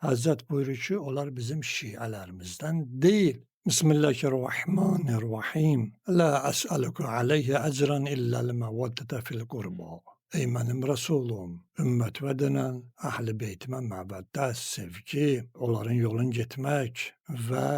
Həzrət buyurur ki, onlar bizim şiələrimizdən deyil. Bismillahirrahmanirrahim. La əs'aluku aleyhi əcran illəl məvəddətə fil qurba. Ey mənim rəsulum, ümmətmə denən əhl-i beytimə məbəddət, sevgi, onların yolun getmək və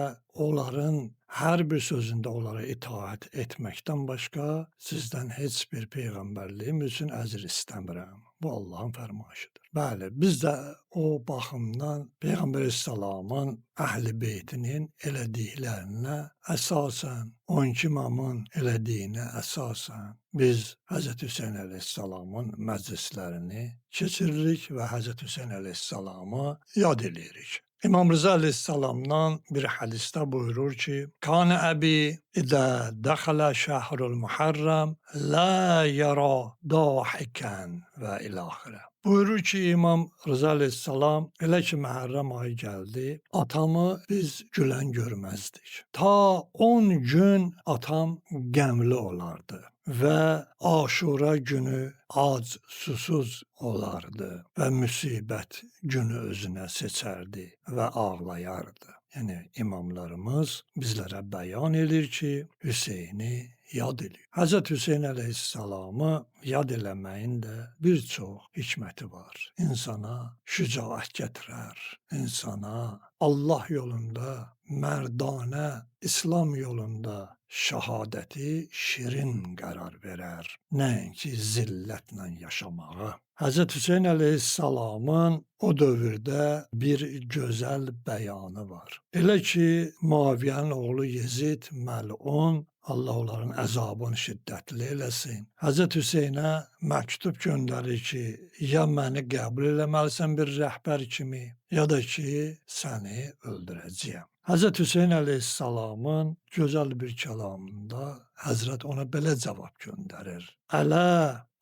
onların hər bir sözündə onlara itaət etməkdən başqa sizdən heç bir peyğəmbərliyim üçün əcr istəmirəm. Bu Allahın fərmayışıdır. Bəli, biz də o baxımdan Peyğəmbər əleyhissalamın əhl-i beytinin elədiklərinə əsasən, 12 imamın elədiyinə əsasən biz Həzrət Hüseyn əleyhissalamın məclislərini keçiririk və Həzrət Hüseyn əleyhissalamı yad eləyirik. İmam Rıza əleyhissalamdan bir hədisdə buyurur ki, Kanə əbi idə dəxələ şəhrul muharram la yara dahikən və ilaxirə. Buyurur ki, İmam Rıza əleyhissalam elə ki Məhərrəm ayı gəldi, atamı biz gülən görməzdik. Ta 10 gün atam qəmli olardı və Aşura günü ac, susuz olardı və müsibət günü özünə seçərdi və ağlayardı. Yəni imamlarımız bizlərə bəyan edir ki, Hüseyni yad edir. Həzrət Hüseyn əleyhissalamı yad eləməyin də bir çox hikməti var. İnsana şücaət gətirər, insana Allah yolunda, mərdanə, İslam yolunda şəhadəti şirin qərar verər, nəinki zillətlə yaşamağı. Həzrət Hüseyn əleyhissalamın o dövrdə bir gözəl bəyanı var. Elə ki, Muaviyyənin oğlu Yezid məlun, Allah onların əzabını şiddətli eləsin. Həzrət Hüseynə məktub göndərir ki, ya məni qəbul eləməlisən bir rəhbər kimi, ya da ki, səni öldürəcəyəm. Həzrət Hüseyn əleyhissalamın gözəl bir kəlamında Həzrət ona belə cavab göndərir. Ələ,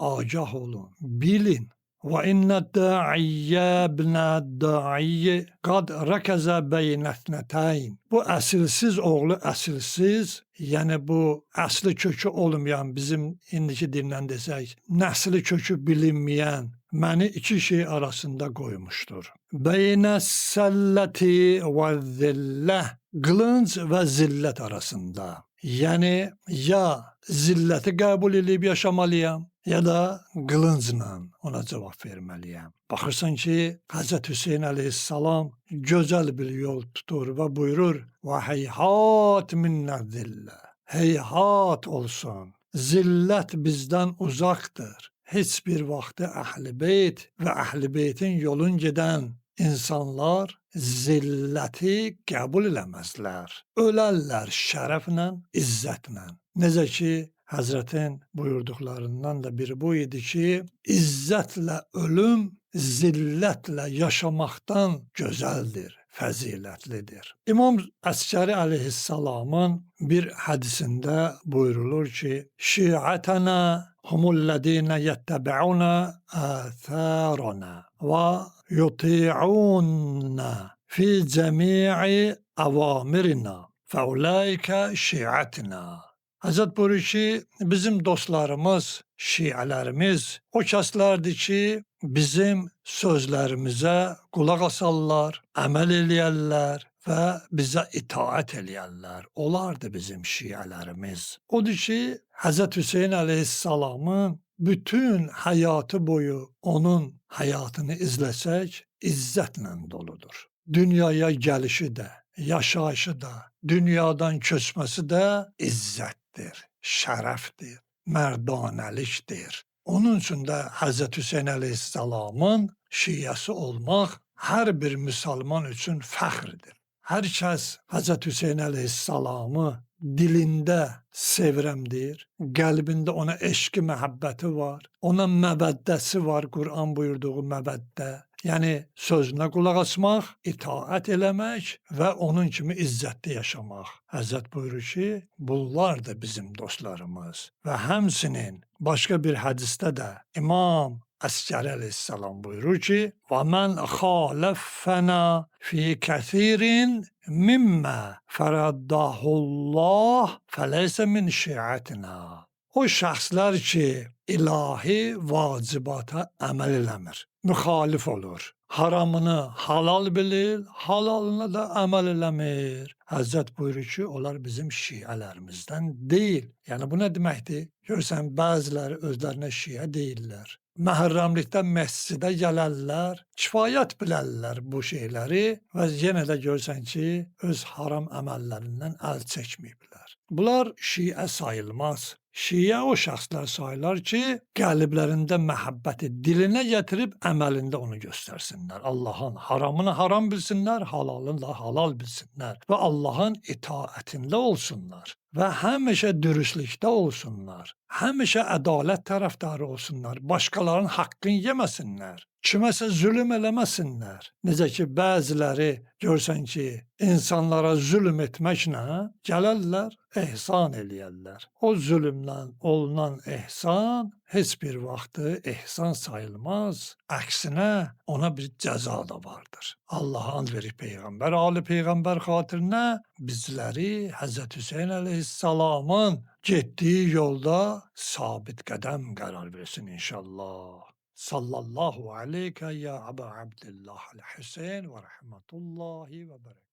agah olun, bilin. Və innə dəiyyə binə dəiyyə qad rəkəzə beynətnətəyn. Bu əsilsiz oğlu əsilsiz, yəni bu əsli kökü olmayan, bizim indiki dillə desək, nəsli kökü bilinməyən məni iki şey arasında qoymuşdur. Beynə səlləti və zillə, qılınc və zillət arasında. Yəni, ya zilləti qəbul edib yaşamalıyam, ya da qılıncla ona cavab verməliyəm. Baxırsan ki, Həzrət Hüseyn əleyhissalam gözəl bir yol tutur və buyurur, və heyhat minnə zillə, heyhat olsun, zillət bizdən uzaqdır. Heç bir vaxtı əhl-i beyt və əhl-i beytin yolun gedən insanlar zilləti qəbul eləməzlər. Ölərlər şərəflə, izzətlə. Necə ki, Həzrətin buyurduqlarından da biri bu idi ki, izzətlə ölüm, zillətlə yaşamaqdan gözəldir, fəzilətlidir. İmam Əskəri əleyhissalamın bir hədisində buyurulur ki, şiətənə humullədinə yəttəbə'unə əthərənə və yuti'unə fi cəmi'i əvamirinə fəulaikə şiətinə. Həzrət buyurur ki, bizim dostlarımız, şiələrimiz o kəslərdir ki, bizim sözlərimizə qulaq asarlar, əməl eləyərlər və bizə itaət eləyərlər. Onlardır bizim şiələrimiz. Odur ki, Həzrət Hüseyn əleyhissalamın bütün həyatı boyu onun həyatını izləsək, izzətlə doludur. Dünyaya gəlişi də, yaşayışı da, dünyadan köçməsi də izzətdir, şərəfdir, mərdanəlikdir. Onun üçün də Həzrət Hüseyn əleyhissalamın şiəsi olmaq hər bir müsəlman üçün fəxrdir. Hər kəs Həzrət Hüseyn əleyhissalamı dilində sevirəm deyir, qəlbində ona eşqi, məhəbbəti var, ona məbəddəsi var, Qur'an buyurduğu məbəddə. Yəni sözünə qulaq asmaq, itaət eləmək və onun kimi izzətli yaşamaq. Həzrət buyurur ki, bunlar da bizim dostlarımız. Və həmçinin başqa bir hədisdə də İmam Əskəri əleyhissalam buyurur ki, وَمَنْ خَالَفَّنَا فِي كَثِيرٍ مِمَّا فَرَدَّهُ اللّٰهِ فَلَيْسَ مِنْ شِيَعَتِنَا. O şəxslər ki, ilahi vacibata əməl eləmir, müxalif olur. haramını halal bilir, halalına da əməl eləmir. Həzrət buyurur ki, onlar bizim şiələrimizdən deyil. Yəni bu nə deməkdir? Görürsən, bəziləri özlərinə şiə deyirlər. Məhərrəmlikdə məscidə gələrlər, kifayət bilərlər bu şeyləri və yenə də görürsən ki, öz haram əməllərindən əl çəkməyiblər. Bunlar şiə sayılmaz. Şiə o şəxslər sayılar ki, qəlblərində məhəbbəti dilinə gətirib əməlində onu göstərsinlər. Allahın haramını haram bilsinlər, halalını da halal bilsinlər və Allahın itaətində olsunlar və həmişə dürüstlükdə olsunlar. Həmişə ədalət tərəfdarı olsunlar. Başqalarının haqqını yeməsinlər. Kiməsə zülm eləməsinlər. Necə ki, bəziləri görsən ki, insanlara zülm etməklə gələrlər, ehsan eləyərlər. O zülmlə olunan ehsan heç bir vaxtı ehsan sayılmaz. Əksinə, ona bir cəza da vardır. Allah and verir Peyğəmbər, Ali Peyğəmbər xatirinə bizləri Həzrət Hüseyn əleyhissalamın getdiyi yolda sabit qədəm qərar versin inşallah. Sallallahu aləykə ya Əbə Abdillah əl-Hüseyn və rəhmətullahi və bərəkətuhu.